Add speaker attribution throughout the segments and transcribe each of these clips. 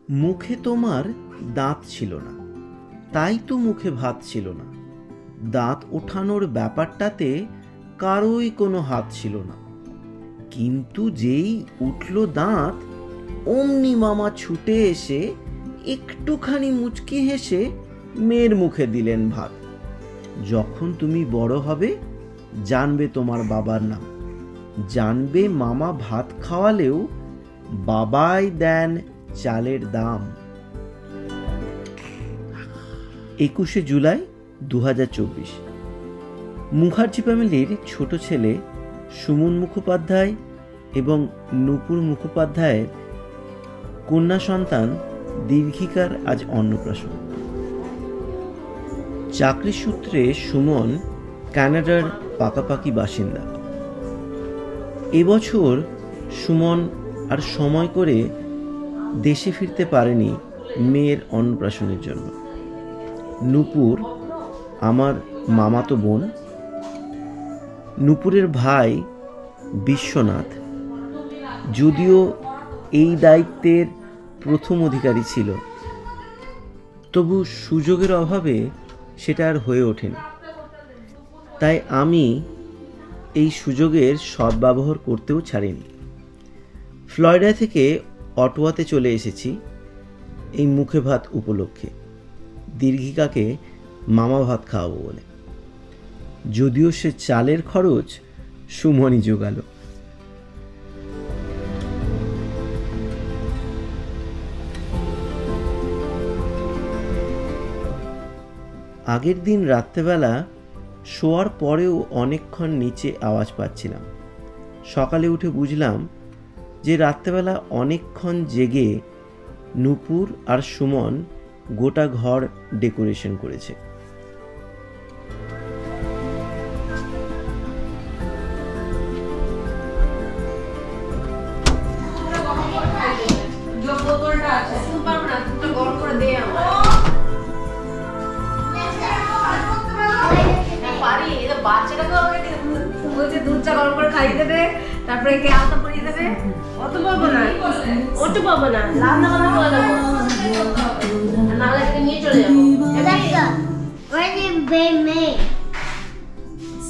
Speaker 1: মুখে তোমার দাঁত ছিল না, তাই তো মুখে ভাত ছিল না। দাঁত ওঠানোর ব্যাপারটাতে কারোই কোনো হাত ছিল না, কিন্তু যেই উঠল দাঁত অমনি মামা ছুটে এসে একটুখানি মুচকি হেসে মেয়ের মুখে দিলেন ভাত। যখন তুমি বড় হবে জানবে তোমার বাবার নাম, জানবে মামা ভাত খাওয়ালেও বাবাই দেন চালের দাম। 21শে জুলাই 2024। মুখার্জি ফ্যামিলির ছোট ছেলে সুমন মুখোপাধ্যায় এবং নূপুর মুখোপাধ্যায়ের কন্যা সন্তান দীর্ঘিকার আজ অন্নপ্রাশন। চাকরি সূত্রে সুমন কানাডার পাকাপাকি বাসিন্দা। এবছর সুমন আর সময় করে দেশে ফিরতে পারেনি মেয়ের অন্নপ্রাশনের জন্য। নূপুর আমার মামাতো বোন। নূপুরের ভাই বিশ্বনাথ যদিও এই দায়িত্বের প্রথম অধিকারী ছিল, তবু সুযোগের অভাবে সেটা আর হয়ে ওঠেনি। তাই আমি এই সুযোগের সদ্ব্যবহার করতেও ছাড়িনি। ফ্লরিডা থেকে অটোয়াতে চলে এসেছি এই মুখে ভাত উপলক্ষে, দীর্ঘিকাকে মামা ভাত খাওয়াবো বলে। যদিও সে চালের খরচ সুমনই জোগালো। আগের দিন রাত্রেবেলা শোয়ার পরেও অনেকক্ষণ নিচে আওয়াজ পাচ্ছিলাম। সকালে উঠে বুঝলাম যে রাত্রেবেলা অনেকক্ষণ জেগে নূপুর আর সুমন গোটা ঘর ডেকোরেশন করেছে।
Speaker 2: দুধটা গরম করে খাইয়ে দেবে, তারপরে কে আলতা পরিয়ে দেবে। অত পাবো না, ওটু পাবো না, রান্না বান্না করে দেবো, নাহলে নিয়ে চলে যাবো।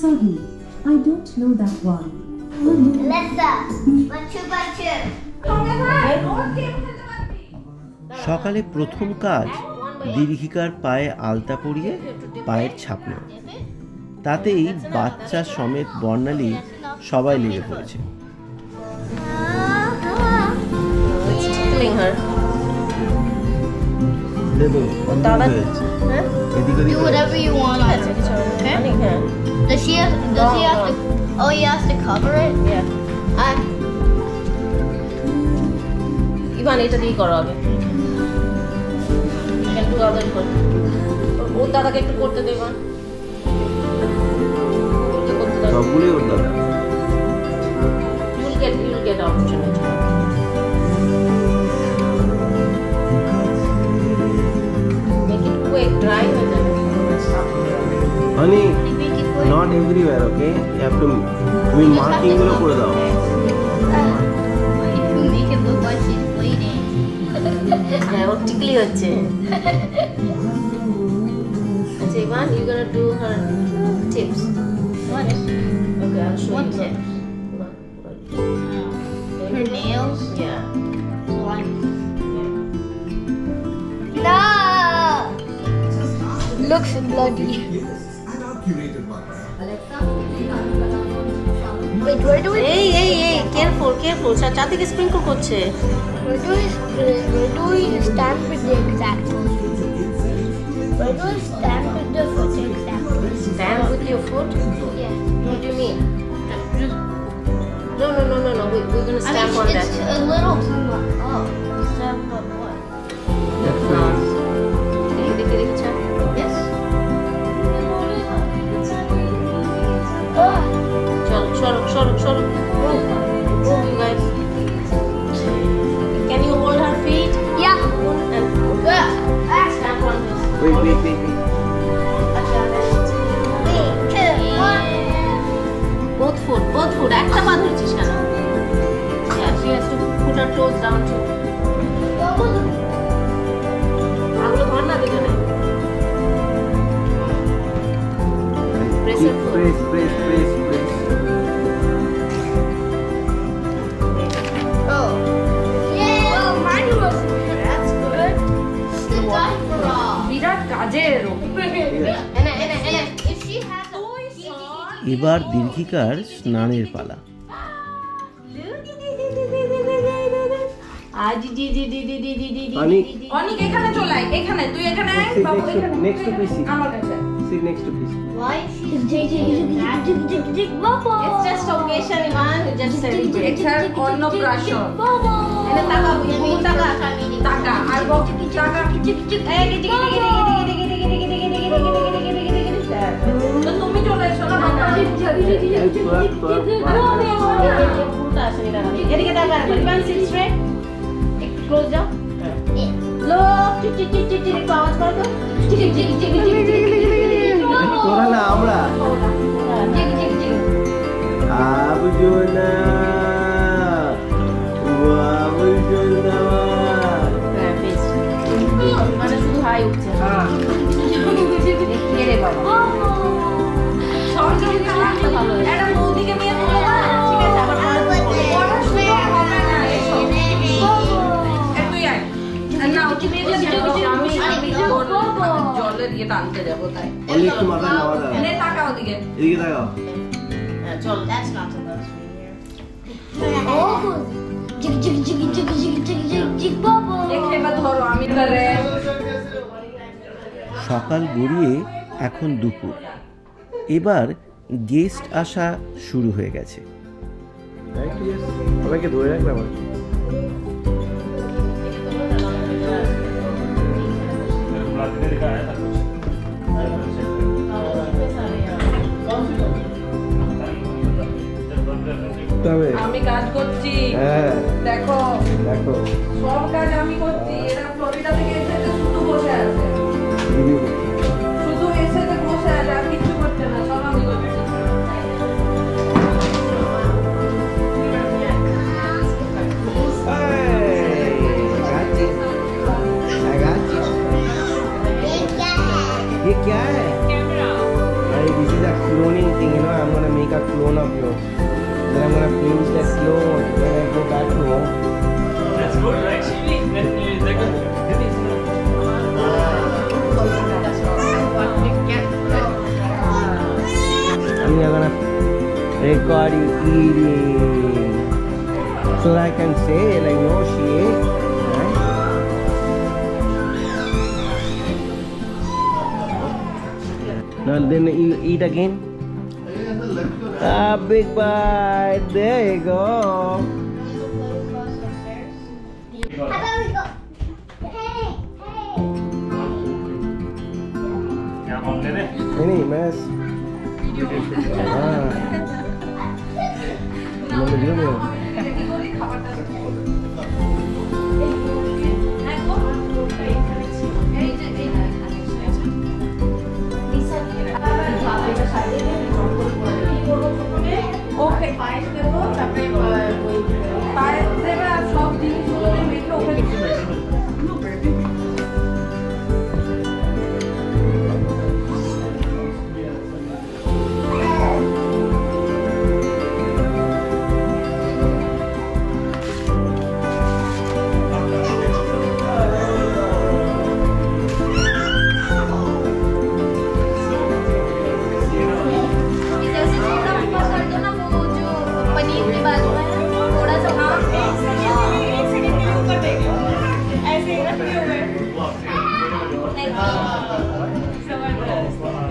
Speaker 3: Sorry, I don't know that one.
Speaker 1: সকালে প্রথম কাজ দীর্ঘিকার পায়ে আলতা পরিয়ে পায়ের ছাপ নেওয়া। তাতেই বাচ্চা সমেত বর্ণালী সবাই লেগে পড়েছে।
Speaker 4: Do whatever you want on it. Okay? Does he have to? Oh, he has to cover it.
Speaker 2: Yeah. Ivan এটা দিয়ে করো আগে। একটু আদর কর। ওর দাদাকে একটু করতে দে ইভান।
Speaker 1: সবগুলোই ওর দাদা।
Speaker 2: You'll get opportunity. Make it quick, dry হয়ে যাবে।
Speaker 1: Honey, not everywhere, okay? You have to তুমি মার্কিং গুলো করে দাও।
Speaker 4: Make it look like she's bleeding.
Speaker 2: হ্যাঁ, ও টিকলি হচ্ছে। আচ্ছা Ivan, you gonna do her tips.
Speaker 4: What?
Speaker 2: Okay, I'll show
Speaker 4: What
Speaker 2: you.
Speaker 4: tip? Her nails?
Speaker 2: Yeah.
Speaker 4: No! Looks bloody. Wait, where do we?
Speaker 2: Hey, careful. চা থেকে স্প্রিংকল করছে।
Speaker 4: Where do we stand with the exact? Where do we stand with the foot exactly?
Speaker 2: Stand with your foot?
Speaker 4: Yeah.
Speaker 2: What do you mean? No. We're gonna stamp on that.
Speaker 4: It's a little too much. Oh, stamp on what?
Speaker 2: দেখে চা।
Speaker 4: Yes.
Speaker 2: Short. Move, you guys. Can you hold her feet?
Speaker 4: Yeah.
Speaker 2: And stamp on this.
Speaker 1: Wait.
Speaker 4: 3, 2, 1.
Speaker 2: Both foot. একটা পা ধরছিস কেন? Yeah, she has to put her toes down too.
Speaker 1: এবার দীর্ঘিকার স্নানের পালা।
Speaker 2: অনেক এখানে চলে আয়, এখানে তুই এখানে আয়, বাবু এখানে
Speaker 1: নেক্সট টু পিসি,
Speaker 2: আমার কাছে।
Speaker 1: Seat next to PC.
Speaker 4: Why is she jig Bubble?
Speaker 2: It's just occasion, Iman. We just celebrate. It's her Annapration.
Speaker 4: Bubble.
Speaker 2: Ele taka, bubu taka, taka. I go taka. তো তুমি চলে এসো না বাবা। পুরোটা আসেনি টাকা। এদিকে টাকা। Iman sit straight. একটু close যাও। Look, টিক টিক টিক টিক টিক আওয়াজ করো তো। টিক টিক টিক টিক টিক টিক টিক।
Speaker 1: তোরা না আমরা।
Speaker 2: টিক টিক টিক।
Speaker 1: আবজুনা। আবজুনা।
Speaker 2: হ্যাঁ বেশ। মানে শুধু হাই উঠছে। হ্যাঁ। দেখি রে বাবা। সরকারি রাখতে ভালো। এটা বৌদিকে নিয়ে তুলো না। ঠিক আছে আবার পড়াশোনা হবে না এসো। তুই আয়। না ওকে আমি জলে দিয়ে টানতে যাবো তাই।
Speaker 1: অলি একটু মাথা নাওয়া দাও।
Speaker 2: এনে তাকাও ওদিকে।
Speaker 1: এদিকে তাকাও।
Speaker 2: চল।
Speaker 4: That's not supposed to be here. Oh, jig Bubble.
Speaker 2: দেখে এবার ধরো আমি ধরে।
Speaker 1: সকাল গড়িয়ে এখন দুপুর। এবার গেস্ট আসা শুরু হয়ে গেছে। সবাইকে ধরে রাখবে আমার।
Speaker 2: আমি কাজ করছি। দেখো
Speaker 1: দেখো
Speaker 2: সব কাজ আমি করছি। এরা ফ্লোরিডা থেকে এসে শুধু বসে আছে, শুধু এসে বসে আছে, আর কিছু করছে না, সব আমি করছি।
Speaker 1: ये क्या है? Hey, this is a cloning thing, you know. I'm gonna make a clone of yours. Then I'm gonna finish that clone when I go back to home.
Speaker 5: That's good, actually.
Speaker 1: I'm gonna record you eating, so that I can say like, no, she ate. Right? Now then you eat again. Big bite. There you go. Any mess?
Speaker 2: ওকে পায়েস দেবো, তারপরে পায়েস দেবে আর সব জিনিসগুলো মেখে ওকে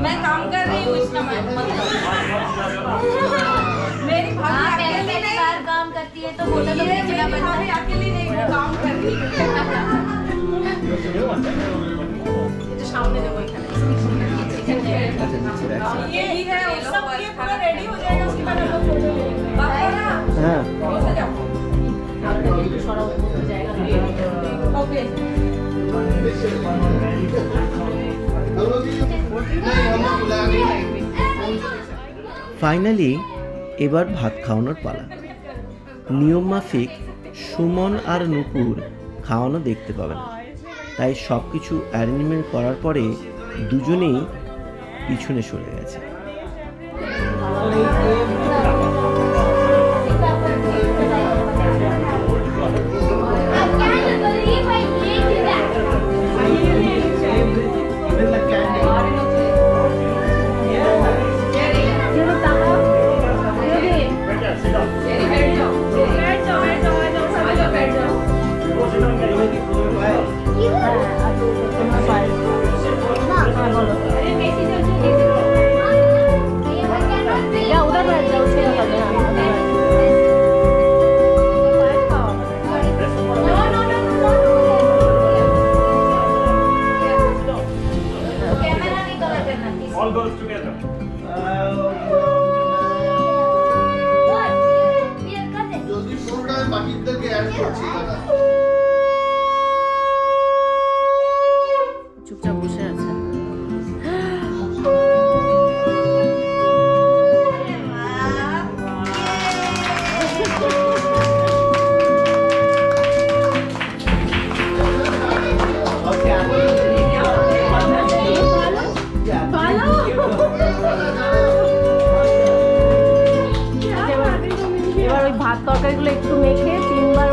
Speaker 2: मैं काम कर रही हूँ इस समय। मेरी भाभी अकेली नहीं
Speaker 4: काम करती है तो फोटो तो
Speaker 2: मेरी भाभी अकेली नहीं वो काम कर रही है। ये सामने देखो ये ही है वो सब ये पूरा रेडी हो जाएगा उसके बाद हम लोग फोटो लेंगे। बाबा ना
Speaker 1: हाँ।
Speaker 2: बस जाओ। ओके।
Speaker 1: ফাইনালি এবার ভাত খাওয়ানোর পালা। নিয়ম মাফিক সুমন আর নুপুর খাওয়ানো দেখতে পাবে না, তাই সব কিছু অ্যারেঞ্জমেন্ট করার পরে দুজনেই পিছনে সরে গেছে।
Speaker 2: ये
Speaker 5: All girls together.
Speaker 2: চুপচাপ বসে আছে। এবার ওই ভাত তরকারিগুলো একটু মেখে 3 বার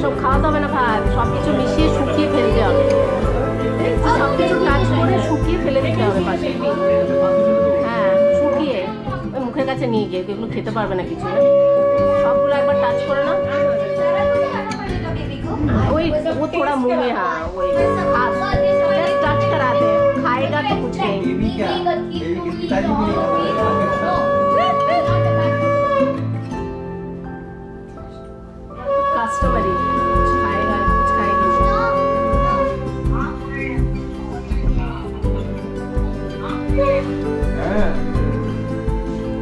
Speaker 2: সব খাওয়াতে হবে না ভাত, সবকিছু মিশিয়ে শুকিয়ে ফেলতে হবে, সবকিছু কাজ করে শুকিয়ে ফেলে দিতে হবে পাশে। হ্যাঁ, শুকিয়ে ওই মুখের কাছে নিয়ে গিয়ে, এগুলো খেতে পারবে না কিছু, সবগুলো একবার টাচ করে না। वही वो थोड़ा मुंह में हाँ वही टच करा दे, खाएगा तो कुछ नहीं। कस्टमरी कुछ खाएगा कुछ खाएगी।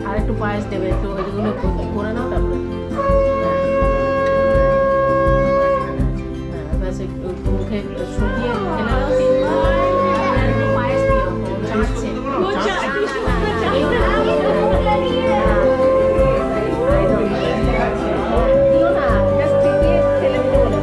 Speaker 2: আর একটু পায়েস দেবে, একটু এগুলো করে নাও তারপরে। মুখে শুকিয়ে ফেলে দাও 3 বার, একটু পায়েস দিও, চাটছে দিও না, জাস্ট দিয়ে ফেলে দিতে বলো।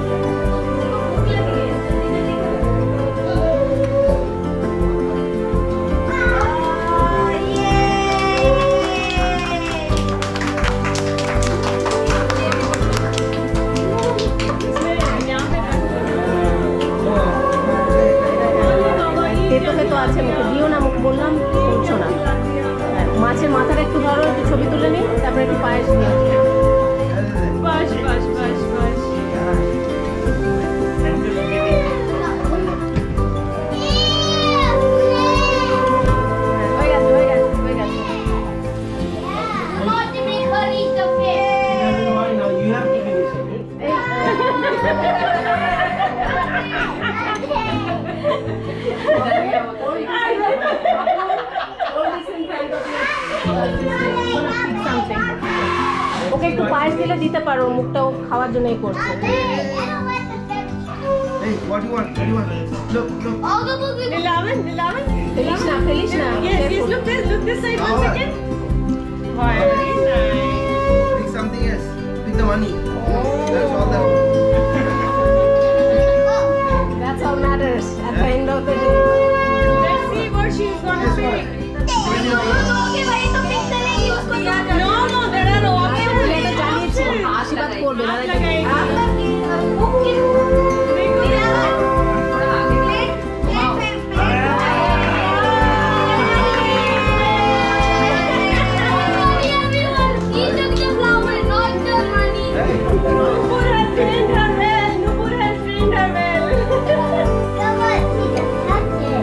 Speaker 2: তো আছে মুখে দিও না, মুখে বললাম করছো না। মাছের মাথাটা একটু ধরো, একটু ছবি তুলে নিই, তারপরে একটু পায়েস দিও।
Speaker 6: বাস বাস বাস বাস
Speaker 2: হয়ে গেছে হয়ে গেছে হয়ে গেছে। ওকে একটু পায়েস দিলে দিতে পারো, মুখটাও খাওয়ার জন্যই করছে।
Speaker 1: Hey, what do you want? What do you want? Look, look.
Speaker 6: Dilavan, Dilavan.
Speaker 2: ফেলিস না ফেলিস না।
Speaker 6: Yes, yes, look this side one second. Very nice.
Speaker 1: Pick something else. Pick the money. That's all that.
Speaker 2: That's all matters at the end of the day.
Speaker 6: Let's see what she's gonna pick. No, no, there are options.
Speaker 2: আশীর্বাদ করবে না।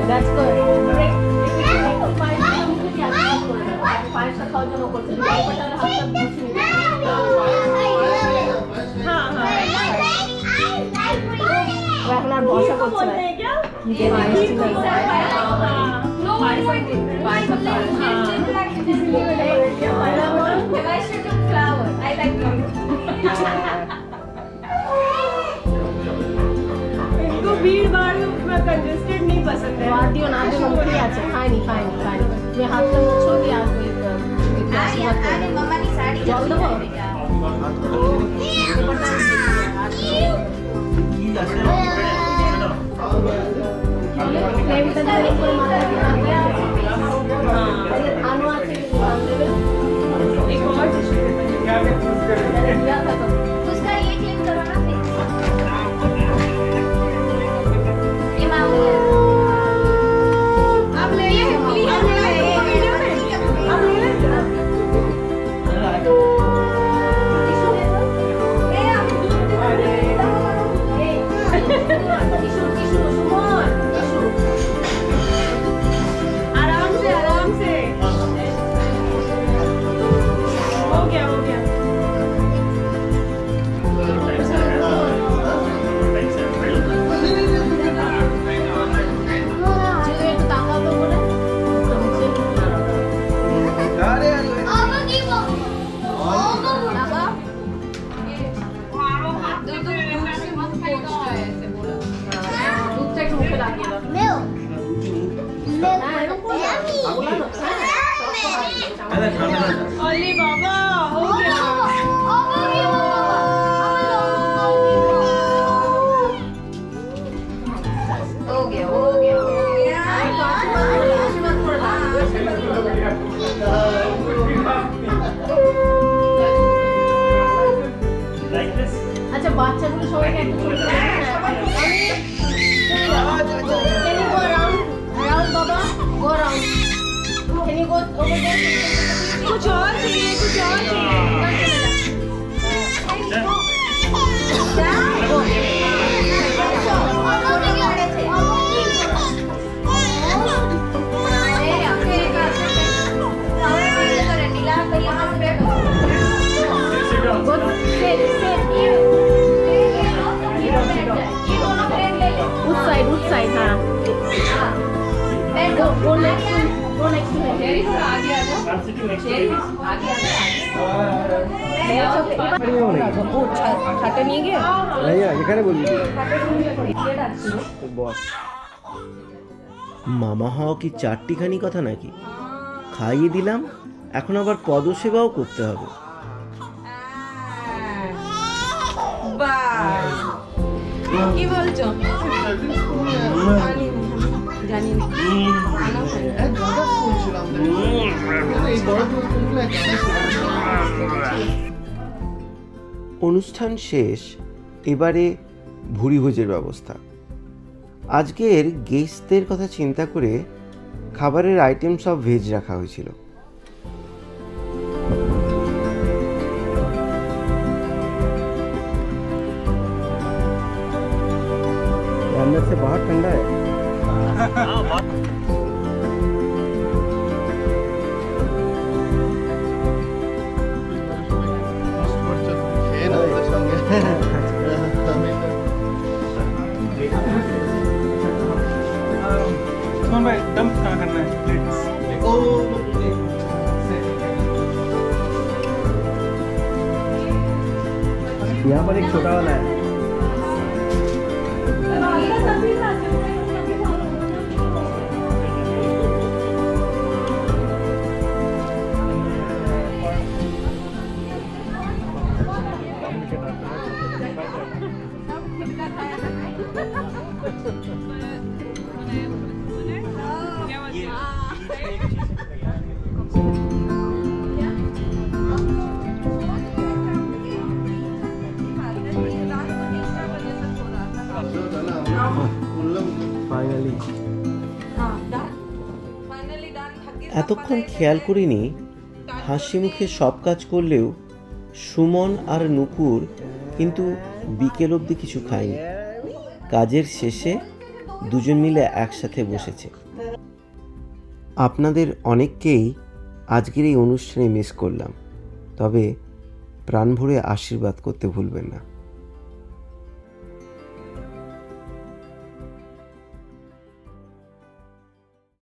Speaker 2: That's good. পায়েসটা খাওয়ার জন্য করছে। এখন আর বসা করছে না।
Speaker 6: इनको भीड़ भाड़ में कंजेस्टेड नहीं पसंद है।
Speaker 2: दियो ना दियो मुखी আছে খাইনি খাইনি খাইনি। তুমি হাতটা মুছো দিয়ে আসবে আশীর্বাদ করবে। জল দেবো? उसका ये क्लिक करो ना फिर ये मामू अब ले ये वीडियो में अब ले
Speaker 6: आराम से हो गया अली बाबा हो गया
Speaker 5: Like this?
Speaker 6: अच्छा বাচ্চাগুলো সবাইকে একটু ছোট করে Can you go around Baba? Go around. Can you go over there? कुछ और चाहिए उस साइड हाँ go next to him. आगे आ जाओ
Speaker 5: I'm sitting next to you.
Speaker 6: आगे आ जाओ খাটে নিয়ে গিয়ে
Speaker 1: এখানে বলবি বস মামা হওয়া কি চারটিখানি কথা নাকি? খাইয়ে দিলাম, এখন আবার পদসেবাও করতে হবে।
Speaker 6: কি বলছো? জানি না
Speaker 1: অনুষ্ঠান শেষ, এবারে ভুরিভোজের ব্যবস্থা। আজকের গেস্টদের কথা চিন্তা করে খাবারের আইটেম সব ভেজ রাখা হয়েছিল। अंदर से बाहर ठंडा है।
Speaker 5: भाई दम कहाँ करना है?
Speaker 1: यहाँ पर एक छोटा वाला है। এতক্ষণ খেয়াল করিনি, হাসি মুখে সব কাজ করলেও সুমন আর নুপুর কিন্তু বিকেল অবধি কিছু খায়নি। কাজের শেষে দুজন মিলে একসাথে বসেছে। আপনাদের অনেককেই আজকের এই অনুষ্ঠানে মিস করলাম, তবে প্রাণ ভরে আশীর্বাদ করতে ভুলবেন না।